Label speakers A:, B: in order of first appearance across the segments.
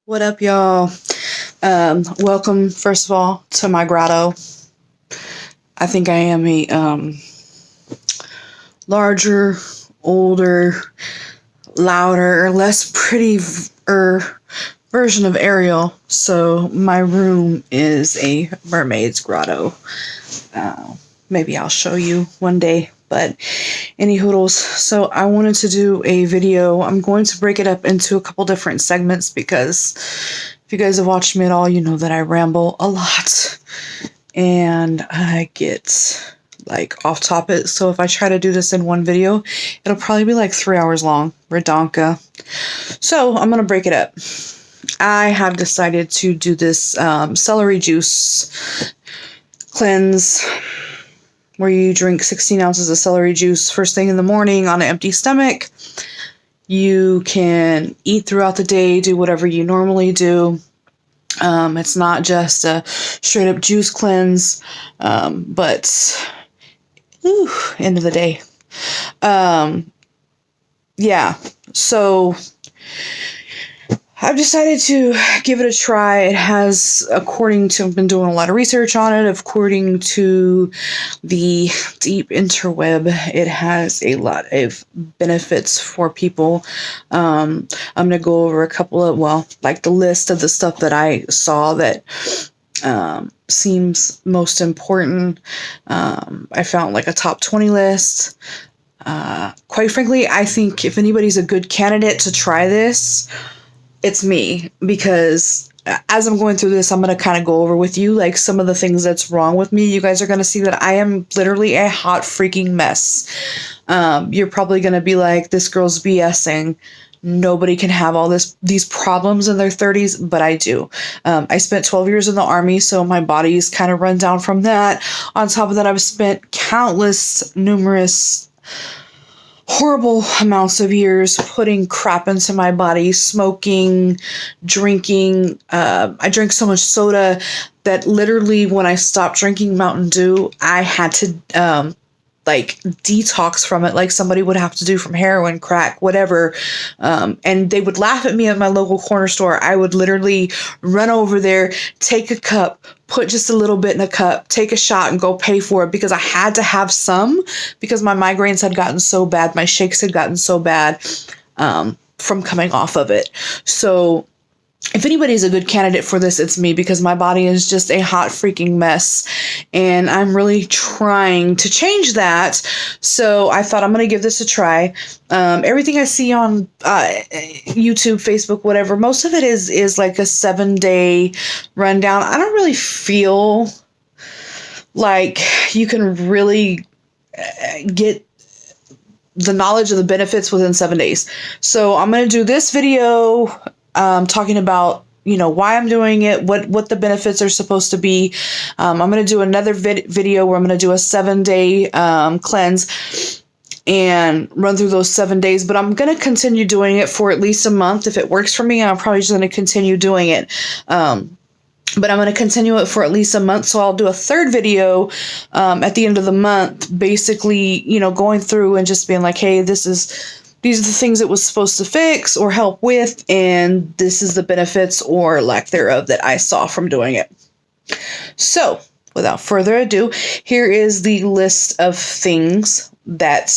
A: What up, y'all? Welcome, first of all, to my grotto. I think I am a larger, older, louder, less pretty version of Ariel. So my room is a mermaid's grotto. Maybe I'll show you one day. But any hoodles. So I wanted to do a video. I'm going to break it up into a couple different segments because if you guys have watched me at all, you know that I ramble a lot and I get like off topic. So if I try to do this in one video, it'll probably be like 3 hours long. Redonka. So I'm going to break it up. I have decided to do this celery juice cleanse where you drink 16 ounces of celery juice first thing in the morning on an empty stomach. You can eat throughout the day, do whatever you normally do. It's not just a straight up juice cleanse, but end of the day. Yeah, so I've decided to give it a try. It has, I've been doing a lot of research on it, according to the deep interweb, it has a lot of benefits for people. I'm going to go over a couple of, the list of the stuff that I saw that seems most important. I found like a top 20 list. Quite frankly, I think if anybody's a good candidate to try this, it's me, because as I'm going through this, I'm going to kind of go over with you like some of the things that's wrong with me. You guys are going to see that I am literally a hot freaking mess. You're probably going to be like, this girl's BSing. Nobody can have all these problems in their 30s, but I do. I spent 12 years in the Army, so my body's kind of run down from that. On top of that, I've spent numerous horrible amounts of years putting crap into my body, smoking, drinking. I drank so much soda that literally when I stopped drinking Mountain Dew, I had to detox from it like somebody would have to do from heroin, crack, whatever. And they would laugh at me at my local corner store. I would literally run over there, take a cup, put just a little bit in a cup, take a shot and go pay for it because I had to have some because my migraines had gotten so bad. My shakes had gotten so bad from coming off of it. So if anybody's a good candidate for this, it's me, because my body is just a hot freaking mess and I'm really trying to change that. So I thought I'm going to give this a try. Everything I see on YouTube, Facebook, whatever, most of it is like a 7-day rundown. I don't really feel like you can really get the knowledge of the benefits within 7 days. So I'm going to do this video talking about, why I'm doing it, what the benefits are supposed to be. I'm going to do another video where I'm going to do a 7-day cleanse and run through those 7 days, but I'm going to continue doing it for at least a month. If it works for me, I'm probably just going to continue doing it. But I'm going to continue it for at least a month. So I'll do a third video at the end of the month, basically, going through and just being like, hey, these are the things it was supposed to fix or help with, and this is the benefits or lack thereof that I saw from doing it. So, without further ado, here is the list of things that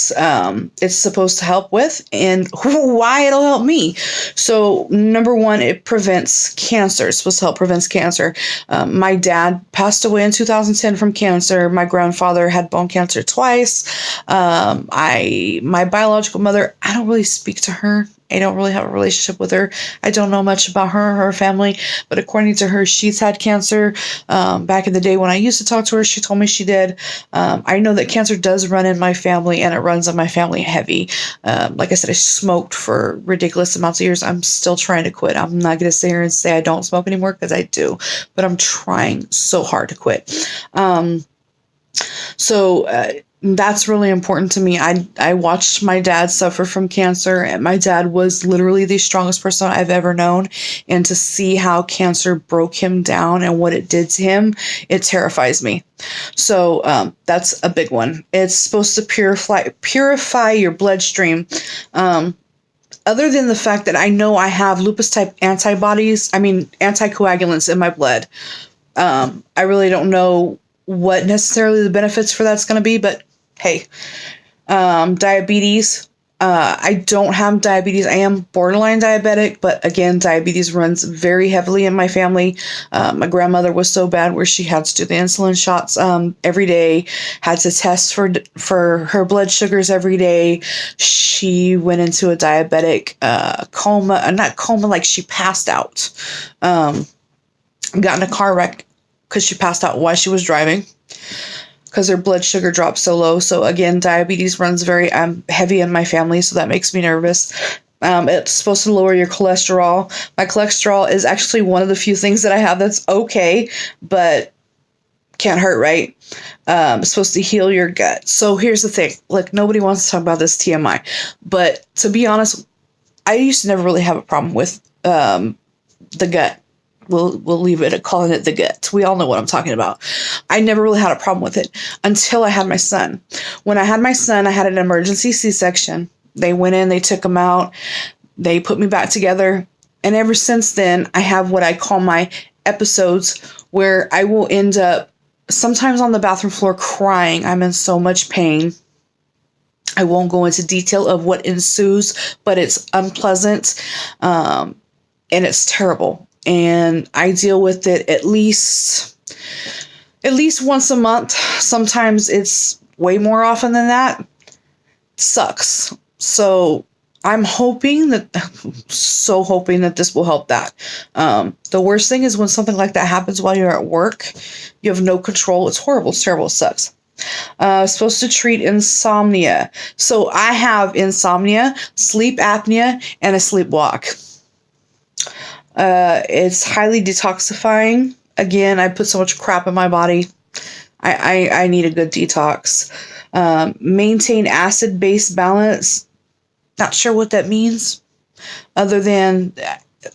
A: it's supposed to help with and why it'll help me. So, number one, it prevents cancer. It's supposed to help prevent cancer. My dad passed away in 2010 from cancer. My grandfather had bone cancer twice. My biological mother, I don't really speak to her. I don't really have a relationship with her. I don't know much about her or her family, but according to her, she's had cancer. Back in the day when I used to talk to her, she told me she did. I know that cancer does run in my family, and it runs in my family heavy. Like I said, I smoked for ridiculous amounts of years. I'm still trying to quit. I'm not going to sit here and say I don't smoke anymore, because I do, but I'm trying so hard to quit. That's really important to me. I watched my dad suffer from cancer, and my dad was literally the strongest person I've ever known. And to see how cancer broke him down and what it did to him, it terrifies me. So that's a big one. It's supposed to purify your bloodstream. other than the fact that I know I have lupus type anticoagulants in my blood. I really don't know what necessarily the benefits for that's going to be, but hey, diabetes. I don't have diabetes. I am borderline diabetic, but again, diabetes runs very heavily in my family. My grandmother was so bad where she had to do the insulin shots every day, had to test for her blood sugars every day. She went into a diabetic coma, not coma, like she passed out. Got in a car wreck because she passed out while she was driving, because her blood sugar dropped so low. So again, diabetes runs very heavy in my family, so that makes me nervous. It's supposed to lower your cholesterol. My cholesterol is actually one of the few things that I have that's okay, but can't hurt, right? It's supposed to heal your gut. So here's the thing. Look, nobody wants to talk about this TMI, but to be honest, I used to never really have a problem with the gut. We'll leave it at calling it the gut. We all know what I'm talking about. I never really had a problem with it until I had my son. When I had my son, I had an emergency C-section. They went in, they took him out, they put me back together. And ever since then, I have what I call my episodes where I will end up sometimes on the bathroom floor crying. I'm in so much pain. I won't go into detail of what ensues, but it's unpleasant and it's terrible. And I deal with it at least once a month. Sometimes it's way more often than that. It sucks. So I'm hoping that this will help that. The worst thing is when something like that happens while you're at work. You have no control. It's horrible. It's terrible. It sucks. Supposed to treat insomnia. So I have insomnia, sleep apnea, and a sleepwalk. It's highly detoxifying. Again, I put so much crap in my body. I need a good detox. Maintain acid-base balance. Not sure what that means, other than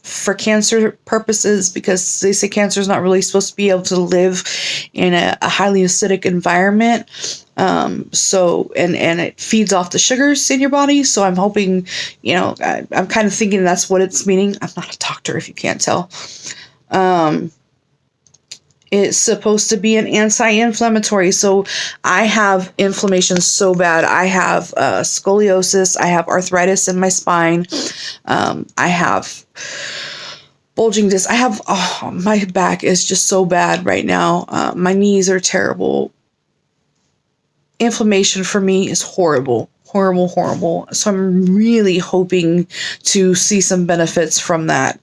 A: for cancer purposes, because they say cancer is not really supposed to be able to live in a highly acidic environment. So it feeds off the sugars in your body. So I'm hoping, I'm kind of thinking that's what it's meaning. I'm not a doctor, if you can't tell. It's supposed to be an anti-inflammatory. So I have inflammation so bad. I have scoliosis. I have arthritis in my spine. I have bulging disc. My back is just so bad right now. My knees are terrible. Inflammation for me is horrible. Horrible, horrible. So I'm really hoping to see some benefits from that.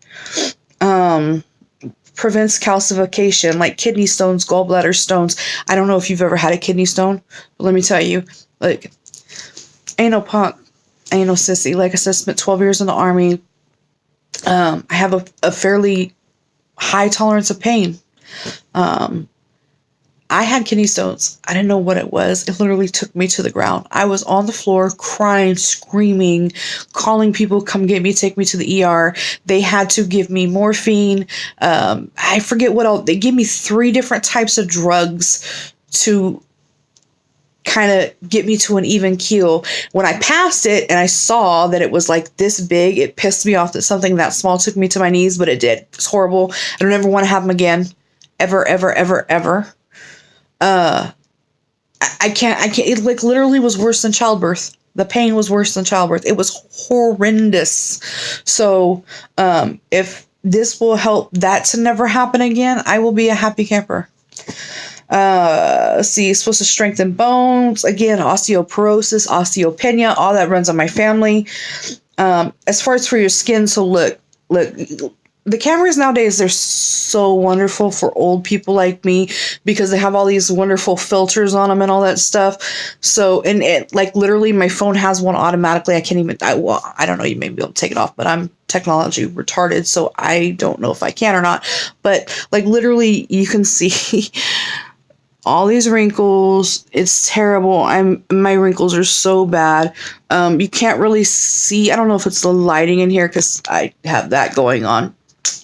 A: Prevents calcification, like kidney stones, gallbladder stones. I don't know if you've ever had a kidney stone, but let me tell you, like, ain't no punk, ain't no sissy. Like I said, spent 12 years in the Army. I have a fairly high tolerance of pain. I had kidney stones. I didn't know what it was. It literally took me to the ground. I was on the floor crying, screaming, calling people, come get me, take me to the ER. They had to give me morphine. I forget what else. They gave me 3 different types of drugs to kind of get me to an even keel. When I passed it and I saw that it was like this big, it pissed me off that something that small took me to my knees, but it did. It's horrible. I don't ever want to have them again. Ever, ever, ever, ever. I can't, it like literally was worse than childbirth. The pain was worse than childbirth. It was horrendous. So, if this will help that to never happen again, I will be a happy camper. It's supposed to strengthen bones. Again, osteoporosis, osteopenia, all that runs on my family. As far as for your skin, so look, the cameras nowadays, they're so wonderful for old people like me because they have all these wonderful filters on them and all that stuff. So, and it, like, literally my phone has one automatically. I can't even, I don't know, you may be able to take it off, but I'm technology retarded, so I don't know if I can or not. But like literally you can see all these wrinkles. It's terrible. My wrinkles are so bad. You can't really see. I don't know if it's the lighting in here because I have that going on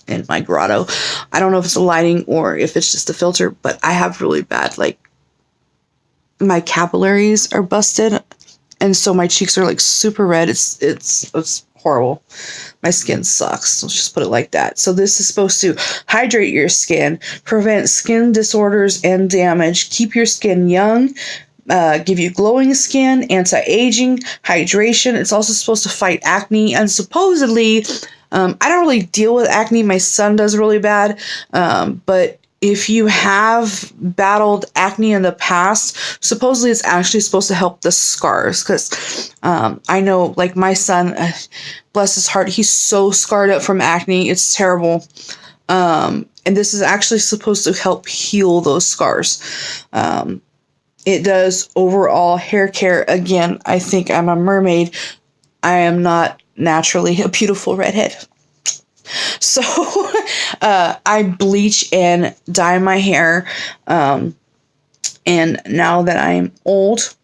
A: in my grotto. I don't know if it's the lighting or if it's just the filter, but I have really bad, like, my capillaries are busted, and so my cheeks are like super red. It's horrible. My skin sucks. Let's just put it like that. So this is supposed to hydrate your skin, prevent skin disorders and damage, keep your skin young, give you glowing skin, anti-aging, hydration. It's also supposed to fight acne, and supposedly, I don't really deal with acne. My son does really bad, but if you have battled acne in the past, supposedly it's actually supposed to help the scars. Because I know, like my son, bless his heart, he's so scarred up from acne. It's terrible. And this is actually supposed to help heal those scars. It does overall hair care. Again, I think I'm a mermaid. I am not naturally a beautiful redhead. So I bleach and dye my hair. And now that I'm old,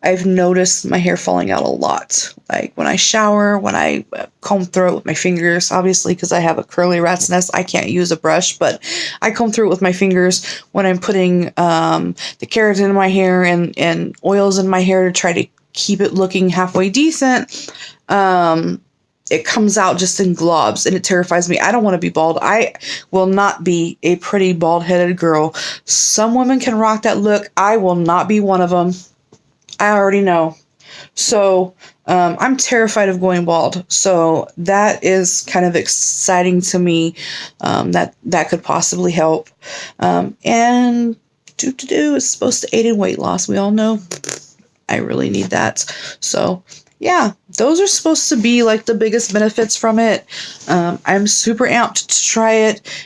A: I've noticed my hair falling out a lot. Like when I shower, when I comb through it with my fingers, obviously because I have a curly rat's nest, I can't use a brush, but I comb through it with my fingers when I'm putting the keratin in my hair and oils in my hair to try to keep it looking halfway decent. It comes out just in globs, and it terrifies me. I don't want to be bald. I will not be a pretty bald-headed girl. Some women can rock that look. I will not be one of them. I already know. So I'm terrified of going bald. So that is kind of exciting to me, that could possibly help. And is supposed to aid in weight loss. We all know I really need that. So yeah, those are supposed to be like the biggest benefits from it. I'm super amped to try it.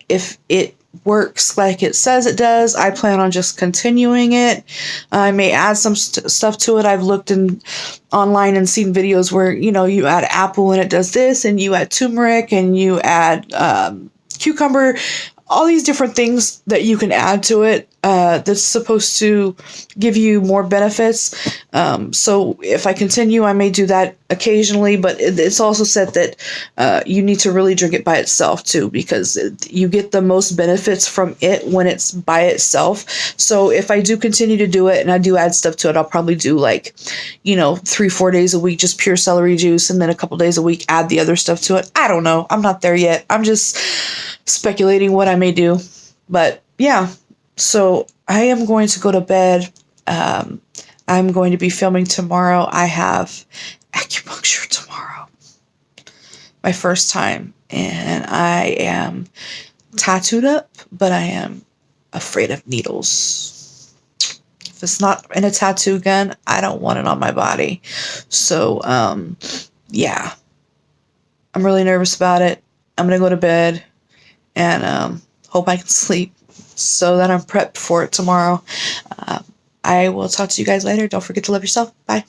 A: If it works like it says it does, I plan on just continuing it. I may add some stuff to it. I've looked online and seen videos where, you add apple and it does this, and you add turmeric and you add cucumber, all these different things that you can add to it that's supposed to give you more benefits. So if I continue, I may do that occasionally, but it's also said that you need to really drink it by itself too, because you get the most benefits from it when it's by itself. So if I do continue to do it and I do add stuff to it, I'll probably do 3-4 days a week, just pure celery juice, and then a couple days a week, add the other stuff to it. I don't know. I'm not there yet. I'm just speculating what I may do. But yeah, so I am going to go to bed. I'm going to be filming tomorrow. I have acupuncture tomorrow. My first time. And I am tattooed up, but I am afraid of needles. If it's not in a tattoo gun, I don't want it on my body. So, yeah. I'm really nervous about it. I'm going to go to bed and hope I can sleep so that I'm prepped for it tomorrow. I will talk to you guys later. Don't forget to love yourself. Bye.